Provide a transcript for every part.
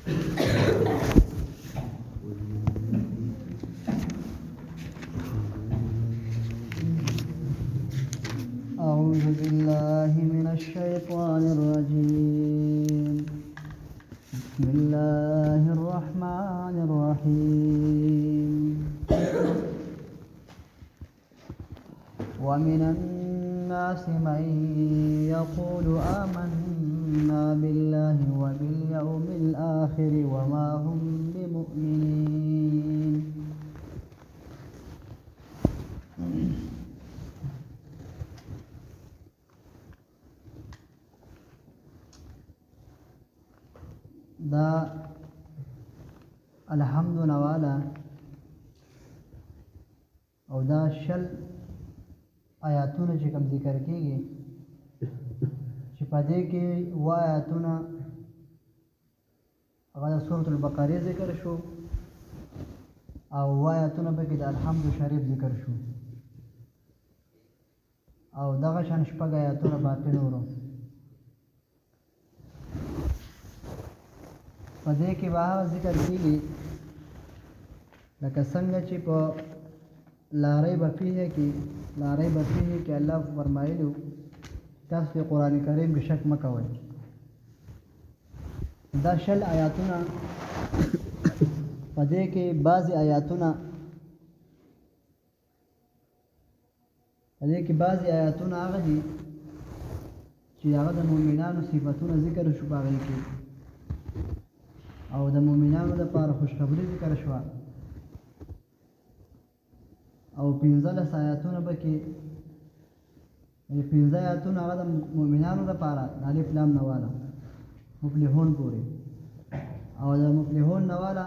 أعوذ بالله من الشيطان الرجيم. بسم الله الرحمن الرحيم. ومن الناس من يقول آمنا بالله وباليوم الآخر وما هم بمؤمنين. دا الحمد نوالا او دا شل آیاتونه چې کوم ذکر کیږي چې په دې کې و آیاتونه هغه د سورۃ البقره ذکر شو او و آیاتونه به کې د الحمد شریف ذکر شو او دغه شان شپږ آیاتونه باقی نورو په دې کې به ذکر کیږي لکه څنګه چې په لا ریب فیه کې الله فرمایلو تاسو په قران کریم کې شک مکوئ. دا شل آیاتونه په دې کې بعضی آیاتونه هغه دي چې هغه د مؤمنانو صفاتونه ذکر شو باغې کې او د مؤمنانو لپاره خوشخبری ذکر شو او 15 آیاتونه به کې 15 آیاتونه هغه د مؤمنانو لپاره الف لام نواله مفلحون پورې او د مفلحون نواله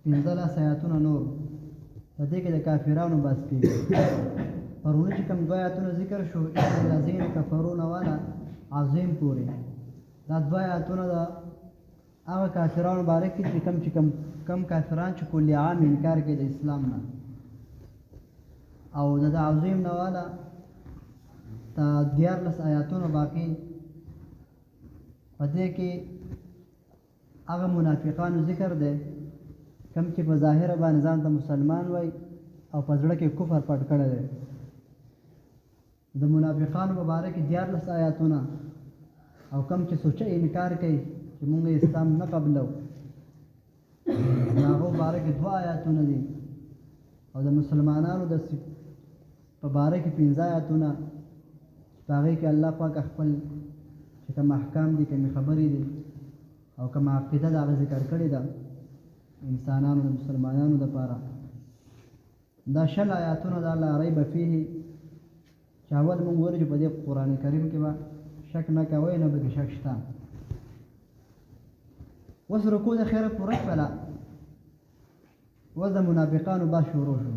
15 آیاتونه نور په دې کې د کافرانو بس کېږي. پرونه چې کوم 2 آیاتونه ذکر شو الذين كفروا نواله عظیم پورې دا 2 آیاتونه د هغه کافرانو باره کې چې کم کافران چې کلی عام انکار کوي د اسلام نه او د عظیم نواله تا 14 آیاتونه باقی په دې کې هغه منافقانو ذکر دی کم چې په ظاهر باندې ځان ته مسلمان وای او په زړه کې کفر پټ کړی دی. د منافقانو مبارک 14 آیاتونه او کم چې سوچه انکار کوي چې مونږ اسلام نه قبلو هغه باره کې 2 آیاتونه دي او د مسلمانانو د په باره کې 15 آیاتونه هغه کې الله پاک خپل چې کوم احکام دي کوم خبرې دي او کوم عقیده دا ذکر کړی ده انسانانو د مسلمانانو لپاره. دا شل آیاتونه د الله ریب فيه چې اول مونږ ورته په دې قران کریم کې با شک نه کوي نه به شک شته. وس رکوع د خیره پوره کړه و د منافقانو با شروع شو.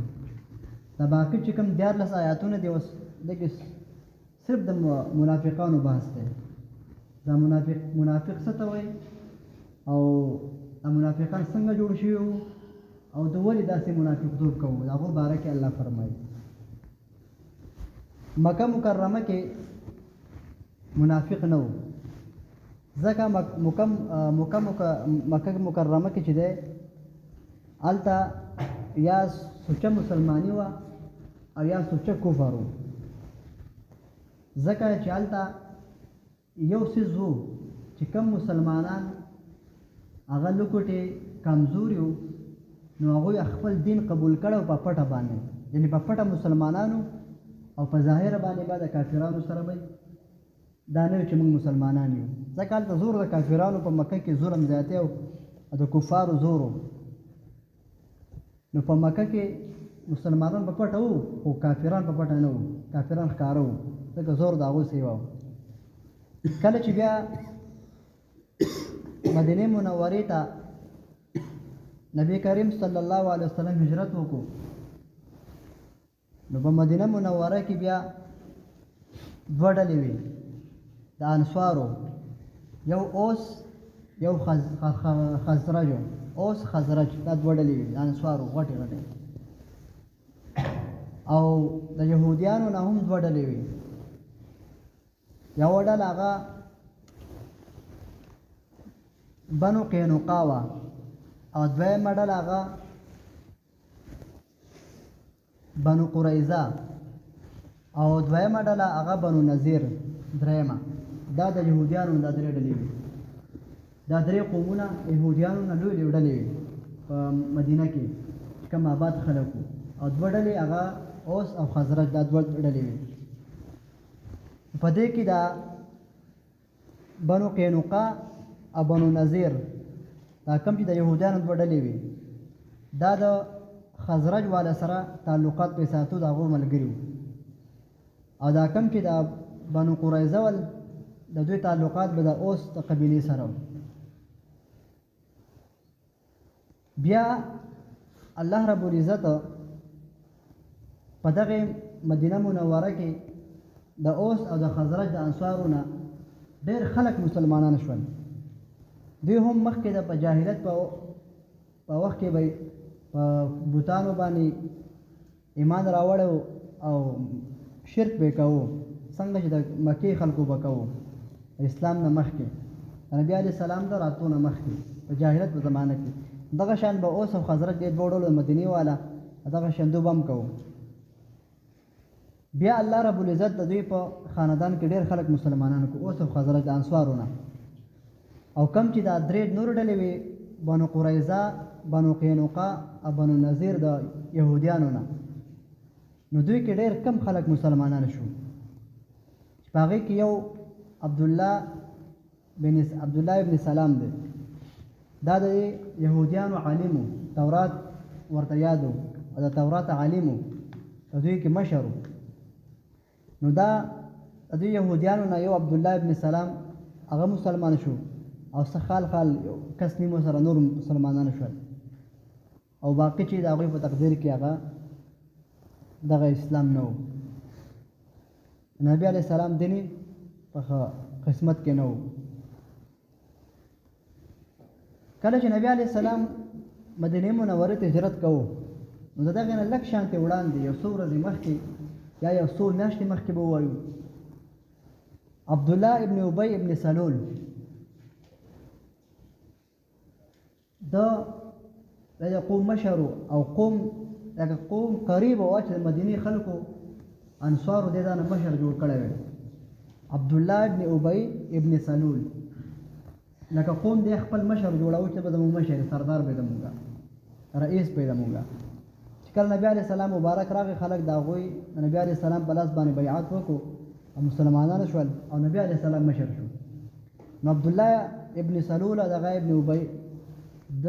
دا باقي چې کوم 14 آیاتونه دي اوس دغه صرف د منافقانو بحث دی. دا منافق څه ته وایي او منافقان څنګه جوړ شي او د ولې داسې منافق توب کوو دا هغه باره کې الله فرمایي. مکه مکرمه کې منافق نه و ځکه مکه مکرمه کې چې ده الته یا سوچه مسلمانی و او یا سوچه کفر و ځکه چې الته یو څیز و چې کم مسلمانان هغه لوکټې کمزوري و نو هغوی خپل دین قبول کړه په پټه باندې یعنی په پټه مسلمانانو او په ظاهر باندې به د کافرانو سره به دا نه چې موږ مسلمانان یو ځکه هلته زور د کافرانو په مکه کې ظلم زیاتی او د کفارو زور نو په مکه کې مسلمانان په پټه وو خو کافران په پټه نه وو کافران ښکاره وو ځکه زور د هغوی سیوا وو. کله چې بیا مدینه منورې ته نبی کریم صلی الله علیه وسلم هجرت وکړو نو په مدینه منوره کې بیا 2 ډلې وې د انصارو یو اوس یو خزرج اوس خزرج دا 2 ډلې وې د انصارو غټې او د يهوديانو نه هم 2 ډلې وې. یو ډله هغه بنو قینقاع وه او دویمه ډله هغه بنو قریظه او دویمه ډله هغه بنو نذیر درېیمه. دا د یهودیانو دا درې ډلې وي. دا درې قومونه یهودیانو نه لوی لوی ډلې وي په مدینه کې چې کوم آباد خلک وو، او دوه ډلې هغه اوس او خزرج دا دوه ډلې وي. په دې کې دا بنو قینقاع او بنو نذیر دا کوم چې د یهودیانو دوه ډلې وي، دا د خزرج والا سره تعلقات په ساتو د هغو ملګري وو، او دا کوم چې د بنو قریظه ول د دوی تعلقات به د اوس د قبیلې سره وو. بیا الله رب العزت په دغه مدینه منوره کې د اوس او د خزرج د انصارو نه ډېر خلک مسلمانان شول. دوی هم مخکې د په جاهلیت په وخت کې به په بوتانو باندې ایمان راوړی او شرک به کوو، څنګه چې د مکې خلکو به کوو اسلام نه مخکې، نبي علیه السلام د راتلو نه مخکې په جاهلیت په زمانه کې دغه شان به اوس او خزرج دې دوه ډولو مدینې والا دغه شان دوی به هم کوو. بیا الله رب العزت د دوی په خاندان کې ډېر خلک مسلمانان کو، اوس او خزرج د انصارو نه، او کم چې دا درې نور ډلې وي بنو قریظه، بنو قینقاع او بنو نذیر د یهودیانو نه، نو دوی کې ډېر کم خلک مسلمانان شو. چې په هغې کې یو عبدالله ابن سلام دی. دا د یهودیانو عالم و، تورات ورته یاد و او د تورات عالم و، په دوی کې مشر و. نو دا د دوی یهودیانو نه یو عبدالله ابن سلام هغه مسلمان شو، او څه خال کس نیمو سره نور مسلمانان شول، او باقي چې د هغوی په تقدیر کې هغه دغه اسلام نه و. نبی علیه السلام دیني په قسمت کې نه و. کله چې نبی علیه السلام مدینې منورې ته هجرت کوو، نو د دغې نه لږ شانتې وړاندې یو څو ورځې مخکې یا یو څو میاشتې مخکې به ووایو، عبدالله ابن ابی ابن سلول د قوم مشر او قوم قریب و چې د مدینې خلکو انصارو دې دا نه مشر جوړ کړی وی. عبدالله ابن ابی ابن سلول لکه قوم دې خپل مشر جوړاو چې به زموږ مشر سردار به زموږ رئیس به زموږ. چې کله نبی علیه السلام مبارک راغی، خلک د هغوی د نبی علیه السلام په لاس باندې بیعت وکړو او مسلمانان شول، او نبی علیه السلام مشر شو. نو عبدالله ابن سلول او دغه ابن ابی د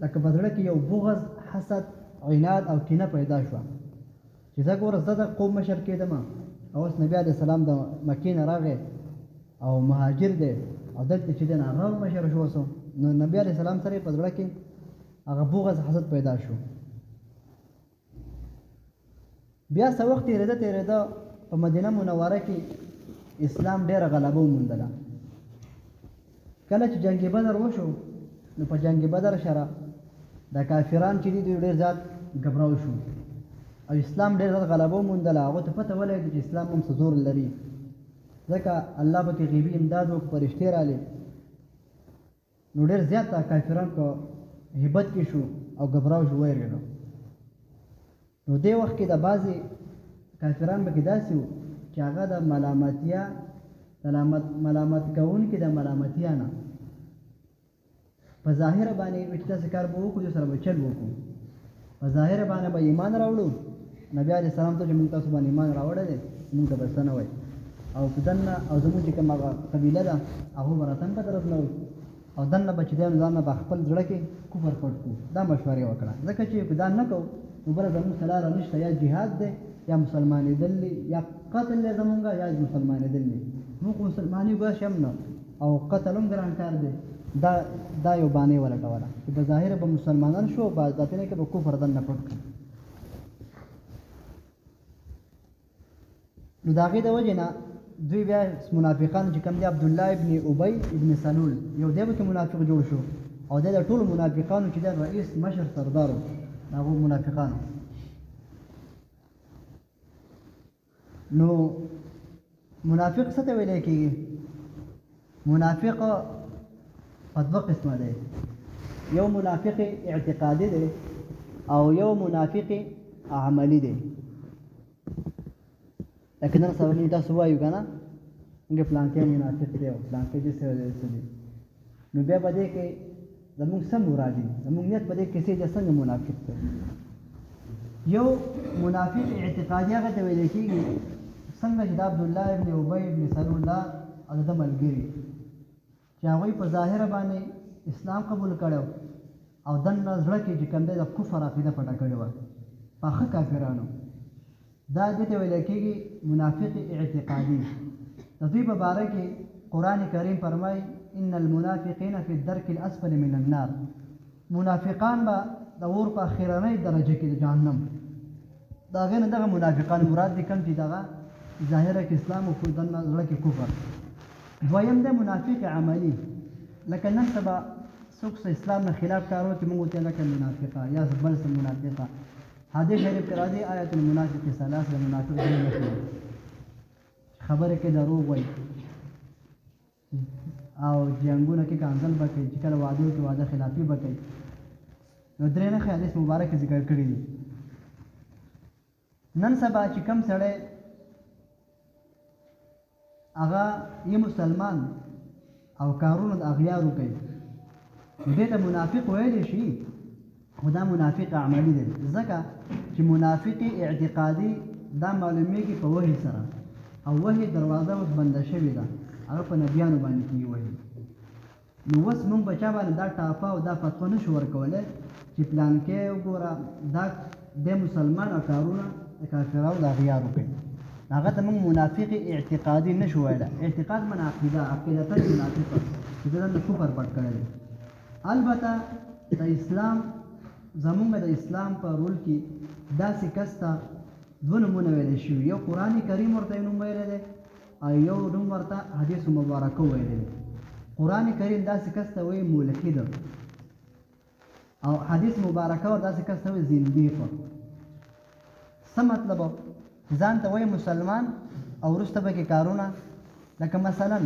لکه په زړه کې یو بغض، حسد، عناد او کینه پیدا شوه چې زه ګوره زه د قوم مشر کېدم، او اوس نبی علیه السلام د مکې نه راغی او مهاجر دی او دلته چې دی نه هغه مشر شو. نو نبی علیه السلام سره په زړه کې هغه بغض حسد پیدا شو. بیا څه وخت تېرېده په مدینه منوره کې اسلام ډېره غلبه وموندله. کله چې جنګ بدر وشو، نو په جنګ بدر سره د کافران چې دي دوی ډېر زیات ګبراو شو او اسلام ډېر زیات غلبه وموندله. هغو ته پته ولګېده چې اسلام هم څه زور لري، ځکه الله پکې غیبي امداد وکړو، فرښتې رالې، نو ډېر زیات کافران په هیبت کې شو او ګبراو شو، ویرېدو. نو دې وخت کې د بعضې کافران پکې داسې وو چې هغه د ملامت کوونکي د ملامتیا نه په ظاهره باندې چې داسې کار به وکړو، دې سره به چل وکړو، په ظاهره باندې به ایمان راوړو، نبي علیه السلام ته چې موږ تاسو باندې ایمان راوړی دی موږ ته به څه نه وایي، او په دننه او زموږ چې کوم هغه قبیله ده هغو به راته هم په طرف نه وایي، او دننه به چې دی نو ځان نه به خپل زړه کې کفر پټ کړو. دا مشورې وکړه، ځکه چې که دا نه کوو نو بله زموږ څه لاره نشته، یا جهاد دی یا مسلمانېدل دی، یا قتل دی زمونږ یا مسلمانېدل دی. موږ مسلماني ګوښ هم نه، او قتل هم ګران کار دی. دا یو بانې ولټوله چې په ظاهره به مسلمانان شو، په باطنه کې به کفر دننه پټ کړو. نو د هغې د وجې نه دوی بیا منافقان چې کوم دی عبدالله ابن ابی ابن سلول یو دی پکې منافق جوړ شو، او دی د ټولو منافقانو چې دی رئیس مشر سردار و د هغو منافقانو. نو منافق څه ته ویلی کېږي؟ منافق په دوه قسمه دی، یو منافق اعتقادي دی او یو منافق عملی دی. لکه نن سبا موږ تاسو وایو که نه موږ پلانکی منافق دی او پلانکی داسې او داسې دی، نو بیا په دې کې زموږ څه مراد دي، زموږ نیت په دې کې څه دی، څنګه منافق دی. یو منافق اعتقادي هغه ته ویل کېږي څنګه چې د عبدالله ابن ابی ابن سلول او د ده ملګري چې هغوی په ظاهره باندې اسلام قبول کړی او دننه زړه کې چې کوم دی د کفر عقیده پټه کړې وه، پاخه کافرانو. دا دې ته ویل کېږي منافق اعتقادي. د دوی په باره کې قرآن کریم فرمایي ان المنافقین فی الدرک الاسفل من النار، منافقان به د اور په اخرنۍ درجه کې د جهنم. د هغې نه دغه منافقان مراد دي کوم چې دغه ظاهره کې اسلام او دننه زړه کې کفر. دویم دی منافق عملی، لکه نن سبا څوک اسلام نه خلاف کار وکړي موږ ورته لکه منافقه یا بل څه منافقه. حدیث شریف کې راځي آیت المنافق ثلاث، د منافق درې نښې خبره کې دروغ وایي او جنګونه کې کنځل به کوي، چې کله وعده وکړي وعده خلافي به کوي. نو درې نښې حدیث مبارک ذکر کړي دي. نن سبا چې کوم سړی هغه یې مسلمان او کارونه د اغیارو کوي دې ته منافق ویلی شي، خو دا منافق عملی دی، ځکه چې منافق اعتقادي دا معلومیږي په وحي سره، او وحي دروازه اوس بنده شوې ده، هغه په نبیانو باندې کېږي وحي. نو اوس موږ په چا باندې دا ټاپه او دا فتوا نشو ورکولی چې پلانکی وګوره دا دی مسلمان او کارونه د کافرانو د اغیارو کوي. هغه ته موږ منافق اعتقادي نشو ویلی. اعتقاد من عقیده، عقیدتا منافقه چې د دننه کفر پټ کړی دی. البته د اسلام زمونږ د اسلام په رول کې داسې کس ته دوه نومونه ویلی شوي، یو قرآن کریم ورته یو نوم ویلی دی او یو نوم ورته حدیث مبارکه ویلی دی. قرآن کریم داسې کس ته وایي ملحد او حدیث مبارکه ور داسې کس ته وایي زندیق. څه مطلب؟ ځان ته وایي مسلمان او وروسته به کې کارونه، لکه مثلا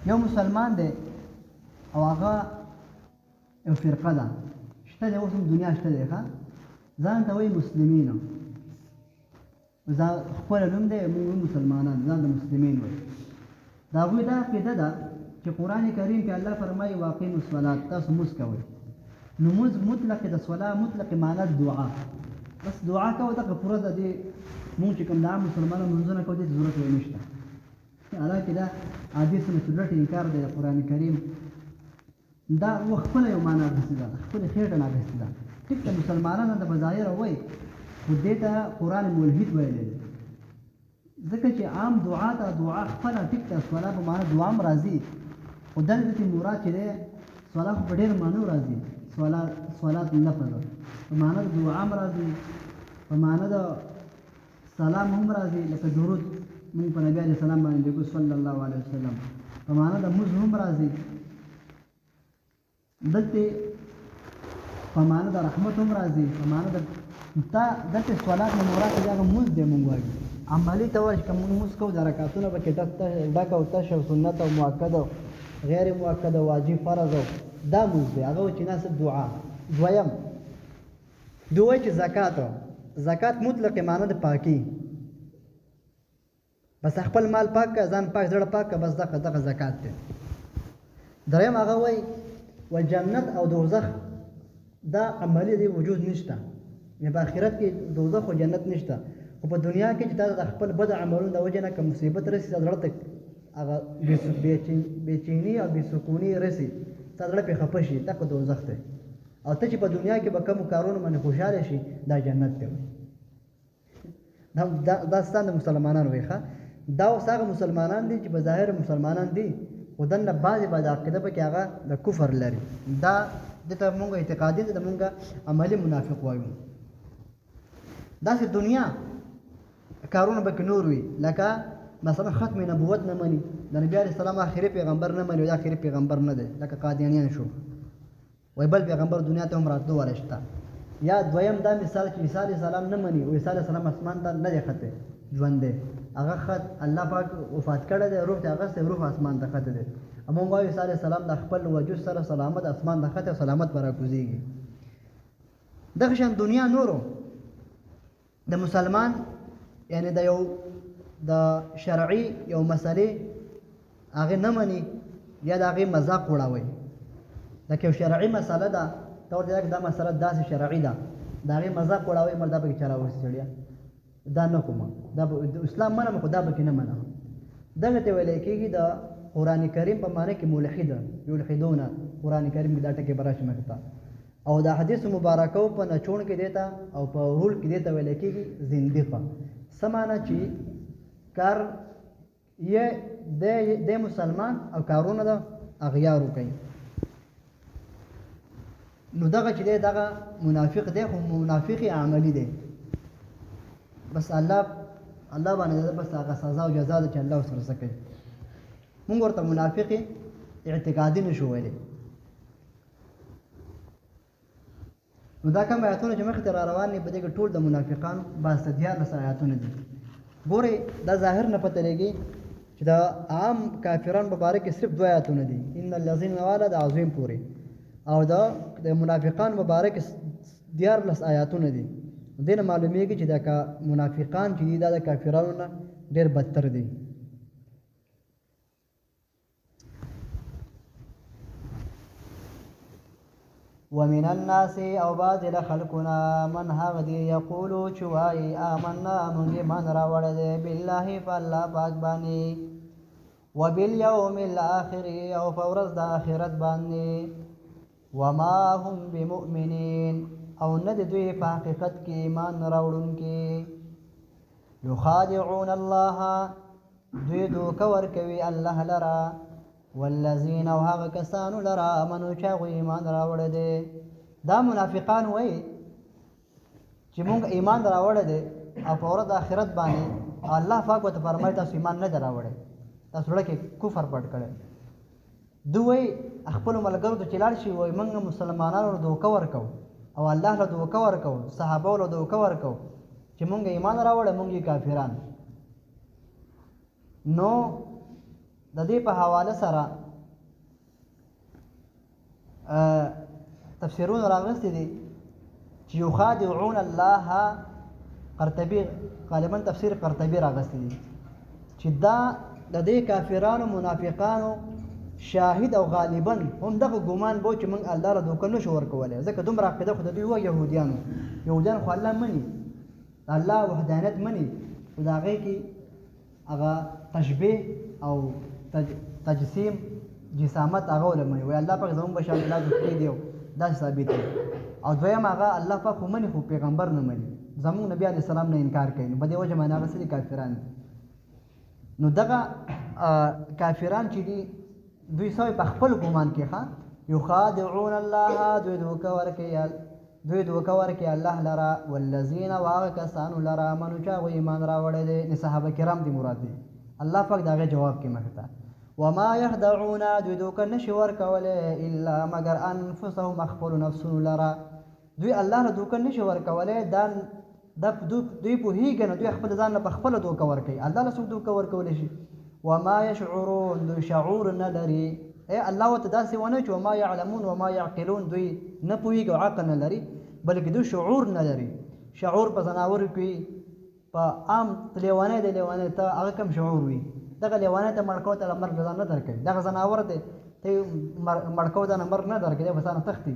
یو مسلمان دی او هغه یو فرقه ده شته دی، اوس هم دنیا شته دی، ښه ځان ته وایي مسلمینو، خپل نوم دی موږ مسلمانان، ځان د مسلمین وایي. د هغوی دا عقیده ده چې قرآن کریم کې الله فرمایي واقیموا الصلاة، تاسو مونځ کوئ. نو مونځ مطلق د صلا مطلق معنا دعا، بس دعا کوو دغه پوره د دې مونږ چې کوم د عام مسلمانانو مونځونه کوو دې ته ضرورت یې نشته. حالانکې دا عادي سنت الله انکار دی د قرآن کریم، دا و خپله یو معنا اخیستې ده، خپلې خېټه نه اخیستې ده. ټیک ده مسلمانان د په ظاهره وایي، خو دې ته قرآن ملحد ویلی دی، ځکه چې عام دعا ته دعا خپله ټیک ده صلا په معنا دعا هم راځي، خو دلته چې مراد چې دی صلا خو په ډېرو معنو راځي. صلات لفظ په معنا د دعا هم راځي، په معنا د سلام هم راځي، لکه درود موږ په نبي علیه السلام باندې لیکو صلی الله علیه وسلم، په معنا د مونځ هم راځي. دلته په معنا د رحمت هم راځي، په معنا د دلته صلات نه مراد دی هغه مونځ دی. موږ وایو عملي طور چې کوم مونځ کوو د رکعتونه پکې ډک او تش او سنت او مؤکد او غیر مؤکد او واجب فرض او دا مونځ دی، هغه چې ناسب دعا. دویم دوی چې زکات مطلق معنا د پاکي، بس خپل مال پاک که، ځان پاک، زړه پاک که، بس دغه زکات دی. دریم هغه وایي و جنت او دوزخ دا عملی دی وجود نشته، یعنې په آخرت کې دوزخ او جنت نشته، خو په دنیا کې چې تا د خپل بد عملونو د وجې نه که مصیبت رسي تا زړه ته هغه بېچیني او بېسکوني رسي، تا زړه پرې خفه شي، دا خو دوزخ دی. او ته چې په دنیا کې به کومو کارونو باندې خوشحاله شي دا جنت دی. دا ستان د مسلمانانو وایي ښه، دا اوس هغه مسلمانان دي چې په ظاهر مسلمانان دي، خو دننه بعضې بعد عقیده پکې هغه د کفر لري. دا دته مونږ اعتقادي ده، مونږ عملي منافق وایو. داسې دنیا کارونه به کې نور وي، لکه مثلا ختم نبوت نه مني، د نبي علیه السلام آخري پیغمبر نه مني، او دا آخري پیغمبر نه دی، لکه قادیانیان شو، وایي بل پیغمبر دنیا ته هم راتلو والی شته. یا دویم دا مثال چې عیسی علیه السلام نه مني، او عیسی علیه السلام اسمان ته نه دی خطی، ژوند دی، هغه خط الله پاک وفات کړی دی، روح ته اغستی، روح اسمان ته خطی دی. موږ وایو عیسی علیه السلام د خپل وجود سره سلامت اسمان د خطه سلامت برا کوزیږي. دغه شان دنیا نورو د مسلمان یعنی د یو د شرعي یو مسلې هغه نه مني یا د هغه مذاق وړاوي. لکه شرعي مسله ده ته ورته دا مسله داسې شرعي ده د هغې مذاق وړاوي مر دا پکې چلاوسي سړیا دا نه کوم دا اسلام منم خو دا پکې نه منم. دغه ته ویل کېږي د قرآن کریم په معنی کې ملحد یلحدون قرآن کریم کې دا ټکي براشي مکتا او دا حدیث مبارکو په نچون کې دیتا او په رول کې دیتا ویل کېږي زندقه سمانه چې کار یې د مسلمان او کارونه د اغیارو کوي. نو دغه چې دی دغه منافق دی خو منافق عملی دی بس الله باندې بس هغه سزا او جزا ده چې الله ورسره کوي. مونږ ورته منافق اعتقادي نشو ویلی. نو دا کوم آیاتونه چې مخکې ته را روان دي په دې کې ټول د منافقانو بس 14 آیاتونه دي. ګورئ دا ظاهر نه پته لګي چې دا عام کافران په باره کې صرف 2 آیاتونه دي ان الذين والا د عظیم پورې او د منافقان مبارک 14 آیاتونه دي. دینه معلومیږي چې دا منافقان چې دي دا د کافرانو نه ډېر بدتر دي. ومن الناس او بعض خلقنا من هغه دی یقولو چوای آمنا مونږ ایمان راوړل دی بالله فالله پاک باندې وبالیوم الاخر او فورز د اخرت باندې وما هم بمؤمنین او نه دوی په حقیقت کې ایمان راوړونکي یخادعون الله دوی دوکه ورکوي الله لرا والذین او هغه کسانو لرا امنو چې هغوی ایمان راوړی دی. دا منافقان وایي چې مونږ ایمان راوړی دی او په ورځ د آخرت باندې الله پاک ورته فرمایي تاسو ایمان نه دی راوړی تاسو زړه کې کفر پټ کړی. دوی وایي خپلو ملګرو ته چې لاړ شي وایي موږ مسلمانانو له دوکه ورکوو او الله له دوکه ورکوو صحابو له دوکه ورکوو چې مونږ ایمان راوړی مونږ یې کافران. نو د دې په حواله سره تفسیرونه راغلي دي چې یخادعون الله قرطبي غالبا تفسیر قرطبي راغلي دي چې دا د دې کافرانو منافقانو شاهد او غالبا هم دغه ګمان بو چې موږ الله را دوکه نشو ورکولی ځکه دومره عقیده خو د دوی وه یهودیان خو الله مني الله وحدانیت مني خو د هغې کې هغه تشبیه او تجسیم جسامت هغه ولمني وایي الله پاک زموږ بشان لا دوکې دی دا ثابت دی. او دویم هغه الله پاک خو مني خو پیغمبر نه مني زموږ نبی علیه السلام نه انکار کوي نو په دې وجه باندې هغه څه دي کافران دي. نو دغه کافران چې دي دوی سوی په خپل ګمان کې ښه یخادعون الله دوی دوکه ورکوي الله لرا والذین او هغه کسانو لرا امنو چې هغوی ایمان راوړی دی نه صحابه کرام دي مراد دي. الله پاک د هغې جواب کې مخې ته وما یخدعون دوی دوکه نشي ورکولی الا مگر انفسهم خپلو نفسونو لره دوی الله له دوکه نشي ورکولی دوی پوهېږي نو دوی خپل ځان له په خپله دوکه ورکوي الله له څوک دوکه ورکولی شي. وما یشعرون دوی شعور نه لري الله ورته داسې ونه چې وما یعلمون وما یعقلون دوی نه پوهېږي او عقل نه لري بلکې دوی شعور نه لري. شعور په ځناورو کې په عام لیوانی دی لیوانی ته هغه کم شعور وي دغه لیوانی ته مړ کوو ته له مرګ ځان نه درکوي دغه ځناور دی ته مړ کوو ته نه مرګ نه درکوي دی به ځان تښتي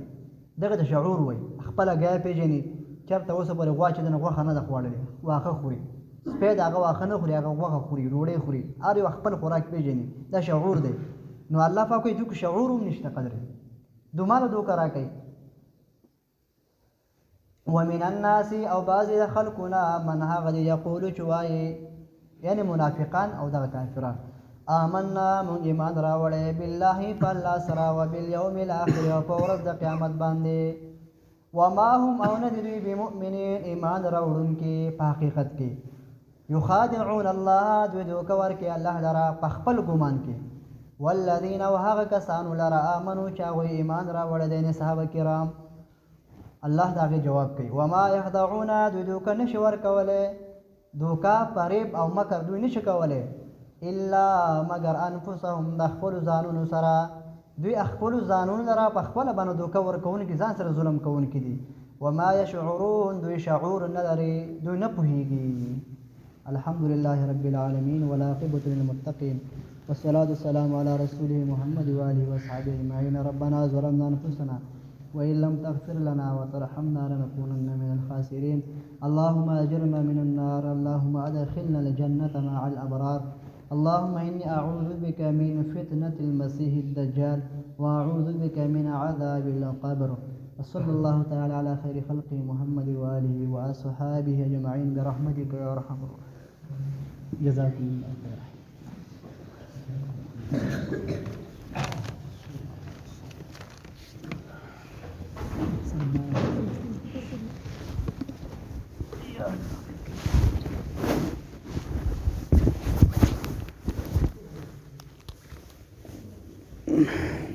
دغه د شعور وایي خپله ګیا پېژني چېرته اوسه پورې غوا چې د نه غوښه نه ده خوړلې واښه خوري سپی د هغه واښه نه خوري هغه غوښه خوري ډوډۍ خوري هر یو خپل خوراک پېژني دا شعور دی. نو الله پاک وایي دوی کې شعور هم نشته قدر دومره دوکه راکوي. ومن الناس او بعضې د خلقونه من هغه دی یقولو چې وایي یعنې منافقان او دغه کافران آمنا مونږ ایمان راوړی بالله په الله سره وبالیوم الاخر او په ورځ د قیامت باندې وما هم او نه دي دوی بمؤمنین ایمان راوړونکي په حقیقت کې یخادعون الله دوی دوکه ورکوي الله لره په خپل ګمان کې والذین او هغه کسانو لره آمنو چې هغوی ایمان راوړی دی نه صحابه کرام الله د هغې جواب کوي وما یخدعون دوی دوکه نشي ورکولی دوکه فریب او مکر دوی نشي کولی الا مگر انفسهم د خپلو ځانونو سره دوی خپلو ځانونو لره په خپله باندې دوکه ورکوونکي ځان سره ظلم کوونکي دي وما يشعرون دوی شعور نه لري دوی نه پوهیږي الحمد لله رب العالمين والعاقبة للمتقين والصلاة والسلام على رسوله محمد وآله وصحبه أجمعين ربنا ظلمنا أنفسنا وإن لم تغفر لنا وترحمنا لنكونن من الخاسرين اللهم أجرنا من النار اللهم أدخلنا الجنة مع الأبرار اللهم إني أعوذ بك من فتنة المسيح الدجال وأعوذ بك من عذاب القبر وصلى الله تعالى على خير خلقه محمد وآله وأصحابه أجمعين برحمتك يا أرحم الراحمين جزاكم الله خيرا Yeah.